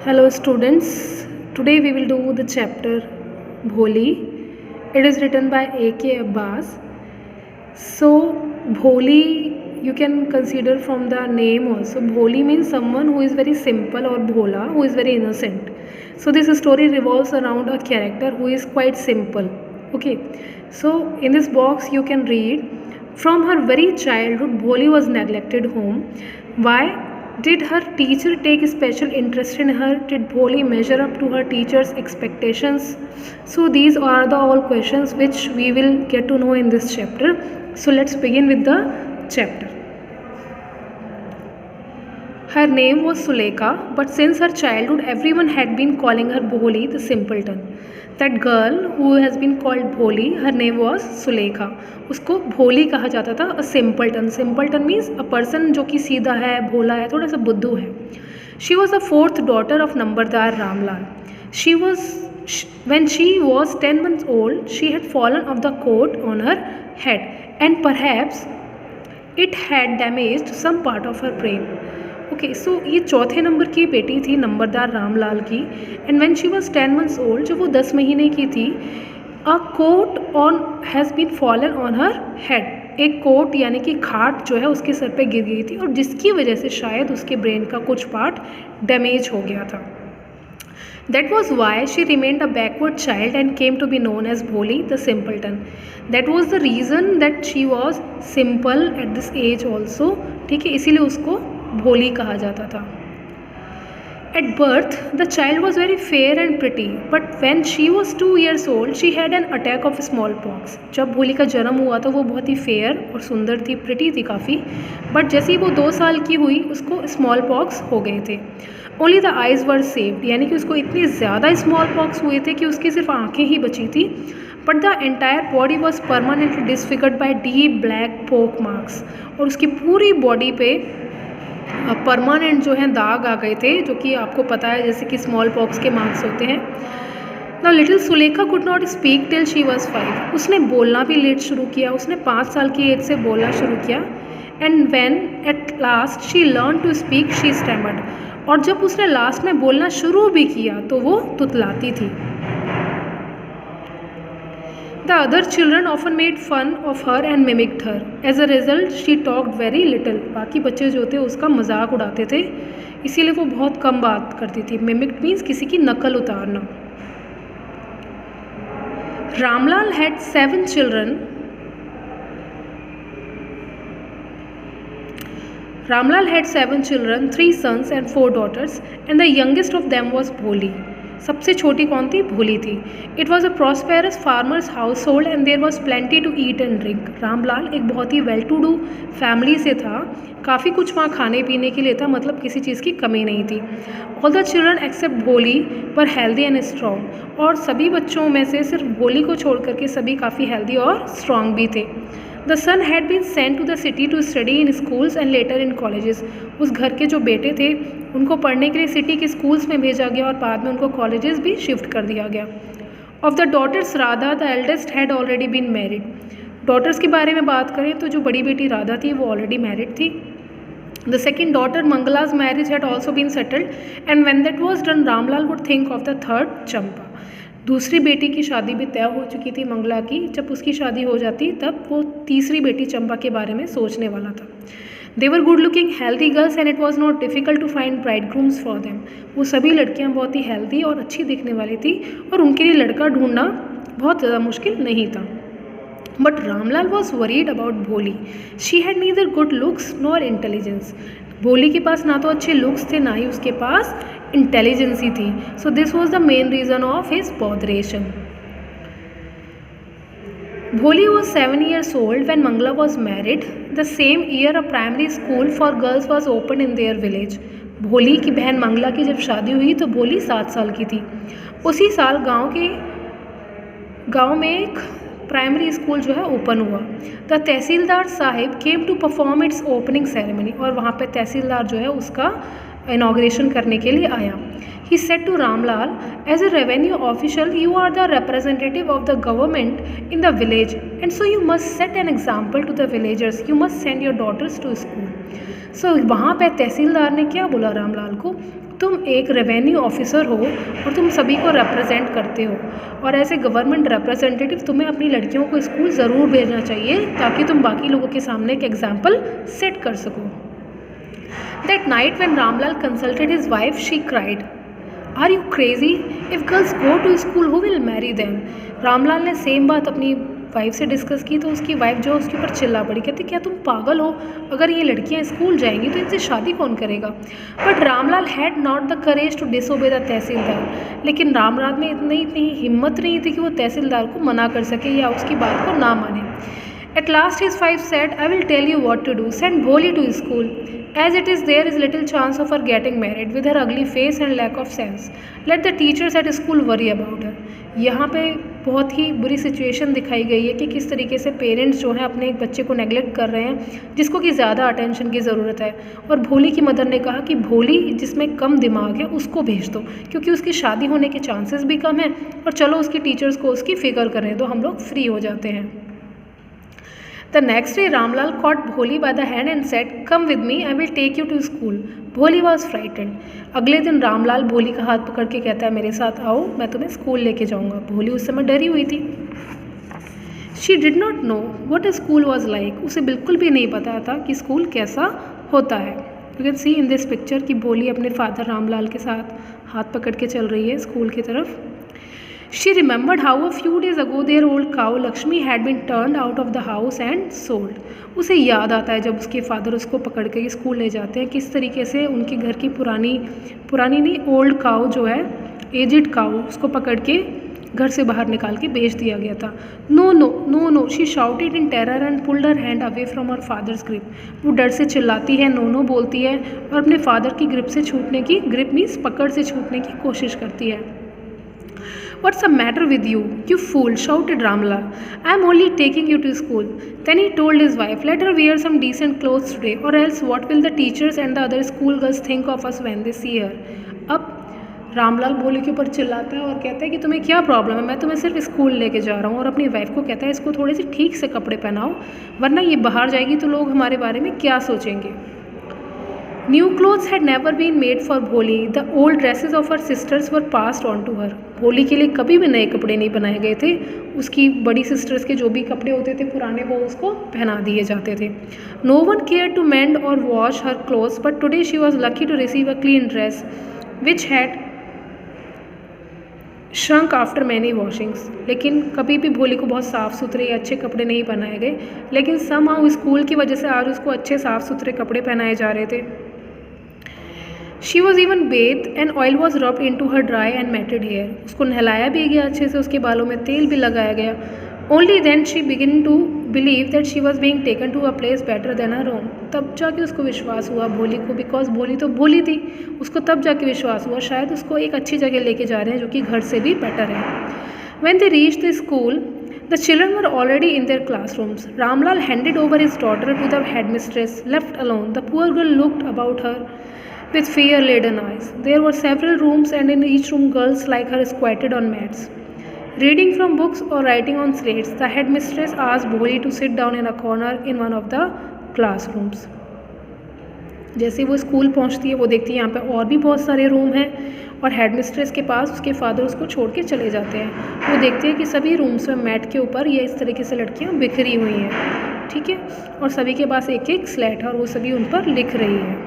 Hello students, today we will do the chapter Bholi. It is written by A.K. Abbas. So Bholi you can consider from the name also. Bholi means someone who is very simple or Bhola, who is very innocent. So this story revolves around a character who is quite simple. Okay, so in this box you can read, from her very childhood Bholi was neglected home. Why did her teacher take special interest in her? Did Bholi measure up to her teacher's expectations? So these are the all questions which we will get to know in this chapter. So let's begin with the chapter. Her name was Sulekha, but since her childhood everyone had been calling her Bholi the simpleton. That girl who has been called Bholi, her name was Sulekha. उसको भोली कहा जाता था, a simpleton. Simpleton means a person जो कि सीधा है, भोला है, थोड़ा सा बुद्धू है. She was the fourth daughter of नंबरदार Ramlal. When she was 10 months old, she had fallen off the coat on her head, and perhaps it had damaged some part of her brain. Okay, so ये चौथे number की बेटी थी नंबरदार रामलाल की. And when she was 10 months old, जब वो 10 महीने की थी, a cot on has been fallen on her head. एक कोट यानी कि खाट जो है उसके सर पे गिर गई थी, और जिसकी वजह से शायद उसके ब्रेन का कुछ पार्ट डैमेज हो गया था. That was why she remained a backward child and came to be known as Bholi the simpleton. That was the reason that she was simple at this age also. ठीक है, इसीलिए उसको भोली कहा जाता था. At birth, the child was very fair and pretty, but when she was 2 years old, she had an attack of smallpox. जब भोली का जन्म हुआ तो वो बहुत ही फेयर और सुंदर थी, प्रिटी थी काफ़ी, बट जैसे ही वो 2 साल की हुई उसको स्मॉल पॉक्स हो गए थे. Only the eyes were saved, यानी कि उसको इतनी ज़्यादा स्मॉल पॉक्स हुए थे कि उसकी सिर्फ आँखें ही बची थी. But the entire body was permanently disfigured by deep black pock marks, और उसकी पूरी बॉडी पे परमानेंट जो है दाग आ गए थे, जो कि आपको पता है जैसे कि स्मॉल पॉक्स के मार्क्स होते हैं. Now little Sulekha could not speak till she was 5. उसने बोलना भी लेट शुरू किया, उसने 5 साल की एज से बोलना शुरू किया. And when at last she learn to speak she stammered, और जब उसने लास्ट में बोलना शुरू भी किया तो वो तुतलाती थी. The other children often made fun of her and mimicked her. As a result, she talked very little. बाकी बच्चे जो थे उसका मजाक उड़ाते थे, इसीलिए वो बहुत कम बात करती थी. Mimicked means किसी की नकल उतारना. Ramlal had 7 children. Ramlal had 7 children, 3 sons and 4 daughters, and the youngest of them was Bholi. सबसे छोटी कौन थी? भोली थी. It was a prosperous farmer's household and there was plenty to eat and drink. Ramlal एक बहुत ही वेल टू डू फैमिली से था, काफ़ी कुछ वहाँ खाने पीने के लिए था, मतलब किसी चीज़ की कमी नहीं थी. ऑल द चिल्ड्रन एक्सेप्ट भोली वर हेल्दी एंड स्ट्रॉन्ग, और सभी बच्चों में से सिर्फ भोली को छोड़ करके सभी काफ़ी हेल्दी और स्ट्रॉन्ग भी थे. The son had been sent to the city to study in schools and later in colleges. उस घर के जो बेटे थे उनको पढ़ने के लिए सिटी के स्कूल्स में भेजा गया, और बाद में उनको कॉलेजेस भी शिफ्ट कर दिया गया. Of the daughters Radha the eldest had already been married. Daughters के बारे में बात करें तो जो बड़ी बेटी राधा थी वो ऑलरेडी मैरिड थी. The second daughter Mangla's marriage had also been settled, and when that was done Ramlal would think of the third Champa. दूसरी बेटी की शादी भी तय हो चुकी थी मंगला की. जब उसकी शादी हो जाती तब वो तीसरी बेटी चंपा के बारे में सोचने वाला था. They were good looking healthy girls and it was not difficult to find bridegrooms for them. वो सभी लड़कियां बहुत ही हेल्दी और अच्छी दिखने वाली थी, और उनके लिए लड़का ढूंढना बहुत ज़्यादा मुश्किल नहीं था. But Ramlal was worried about Bholi. She had neither good looks nor intelligence. Bholi के पास ना तो अच्छे लुक्स थे, ना ही उसके पास इंटेलिजेंसी थी. So this was the main reason of his botheration. Bholi was 7 years old when Mangla was married. The same year a primary school for girls was opened in their village. भोली की बहन मंगला की जब शादी हुई तो भोली 7 साल की थी. उसी साल गांव में एक प्राइमरी स्कूल जो है ओपन हुआ. The tehsildar sahib came to perform its opening ceremony, और वहाँ पे तहसीलदार जो है उसका इनाग्रेशन करने के लिए आया। He said to Ramlal, as a revenue official, you are the representative of the government in the village, and so you must set an example to the villagers. You must send your daughters to school. So वहाँ पे तहसीलदार ने क्या बोला रामलाल को, तुम एक revenue officer हो और तुम सभी को रिप्रेजेंट करते हो, और एज ए गवर्नमेंट रिप्रेजेंटेटिव तुम्हें अपनी लड़कियों को स्कूल ज़रूर भेजना चाहिए ताकि तुम बाकी लोगों के सामने एक एग्जाम्पल सेट कर सको। That night when Ramlal consulted his wife, she cried, "Are you crazy? If girls go to school, who will marry them?" Ramlal ने सेम बात अपनी वाइफ से डिस्कस की तो उसकी वाइफ जो उसके ऊपर चिल्ला पड़ी, कहती क्या तुम पागल हो, अगर ये लड़कियां स्कूल जाएंगी तो इनसे शादी कौन करेगा। But Ramlal had not the courage to disobey the tehsildar, लेकिन रामलाल में इतनी हिम्मत नहीं थी कि वो तहसीलदार को मना कर सके या उसकी बात को ना माने। At last his wife said, "I will tell you what to do. Send Bholi to school. As it is, there is little chance of her getting married with her ugly face and lack of sense. Let the teachers at school worry about her." यहाँ पे बहुत ही बुरी situation दिखाई गई है कि किस तरीके से पेरेंट्स जो हैं अपने एक बच्चे को नेगलेक्ट कर रहे हैं जिसको कि ज़्यादा अटेंशन की ज़रूरत है। और भोली की मदर ने कहा कि भोली जिसमें कम दिमाग है उसको भेज दो, क्योंकि उसकी शादी होने के चांसेस भी कम हैं, और चलो उसकी टीचर्स को उसकी फ़िक्र करें तो हम लोग फ्री हो जाते हैं। The next day, Ramlal caught Bholi by the hand and said, "Come with me, I will take you to school." Bholi was frightened. अगले दिन रामलाल भोली का हाथ पकड़ के कहता है, मेरे साथ आओ, मैं तुम्हें स्कूल लेके जाऊंगा। भोली उस समय डरी हुई थी। She did not know what a school was like. उसे बिल्कुल भी नहीं पता था कि स्कूल कैसा होता है। You can see in this picture कि भोली अपने फादर रामलाल के साथ हाथ पकड़ के चल रही है स्कूल की तरफ। She remembered how a few days ago their old cow Lakshmi had been turned out of the house and sold. उसे याद आता है जब उसके फादर उसको पकड़ के स्कूल ले जाते हैं, किस तरीके से उनके घर की पुरानी नहीं ओल्ड काऊ जो है, एजिड काऊ, उसको पकड़ के घर से बाहर निकाल के बेच दिया गया था। No no no no, she shouted in terror and pulled her hand away from her father's grip. वो डर से चिल्लाती है, नो नो बोलती है और अपने फादर की ग्रिप से छूटने की, ग्रिप मीन्स पकड़ से छूटने की कोशिश करती है। "What's the matter with you, you fool?" shouted Ramlal. "I am only taking you to school." Then he told his wife, "Let her wear some decent clothes today, or else what will the teachers and the other school girls think of us when they see her?" अब रामलाल भोली के ऊपर चिल्लाता है और कहता है कि तुम्हें क्या प्रॉब्लम है, मैं तुम्हें सिर्फ स्कूल लेके जा रहा हूँ। और अपनी वाइफ को कहता है इसको थोड़े से ठीक से कपड़े पहनाओ, वरना ये बाहर जाएगी तो लोग हमारे बारे में क्या सोचेंगे। New clothes had never been made for Bholi. The old dresses of her sisters were passed on to her. भोली के लिए कभी भी नए कपड़े नहीं बनाए गए थे, उसकी बड़ी सिस्टर्स के जो भी कपड़े होते थे पुराने वो उसको पहना दिए जाते थे। No one cared to mend or wash her clothes, but today she was lucky to receive a clean dress, which had shrunk after many washings. लेकिन कभी भी भोली को बहुत साफ़ सुथरे अच्छे कपड़े नहीं पहनाए गए, लेकिन somehow स्कूल की वजह से आज उसको अच्छे साफ़ सुथरे कपड़े पहनाए जा रहे थे। She was even bathed and oil was rubbed into her dry and matted hair. उसको नहलाया भी गया अच्छे से, उसके बालों में तेल भी लगाया गया। Only then she began to believe that she was being taken to a place better than her own. तब जाके उसको विश्वास हुआ भोली को, बिकॉज भोली तो भोली थी, उसको तब जाके विश्वास हुआ शायद उसको एक अच्छी जगह लेके जा रहे हैं जो कि घर से भी बेटर है। When they reached the school, the children were already in their classrooms. Ramlal handed over his daughter to the headmistress. Left alone, the poor girl looked about her with fear-laden eyes. There were several rooms, and in each room girls like her squatted on mats, reading from books or writing on slates. The headmistress asked Bholi to sit down in a corner in one of the classrooms. जैसे वो school पहुंचती है वो देखती है यहाँ पे और भी बहुत सारे रूम हैं, और हेडमिस्ट्रेस के पास उसके फादर उसको छोड़ के चले जाते हैं। वो देखते हैं कि सभी रूम्स में मैट के ऊपर ये इस तरीके से लड़कियाँ बिखरी हुई हैं, ठीक है, और सभी के पास एक एक स्लेट है और वो सभी उन पर लिख रही है।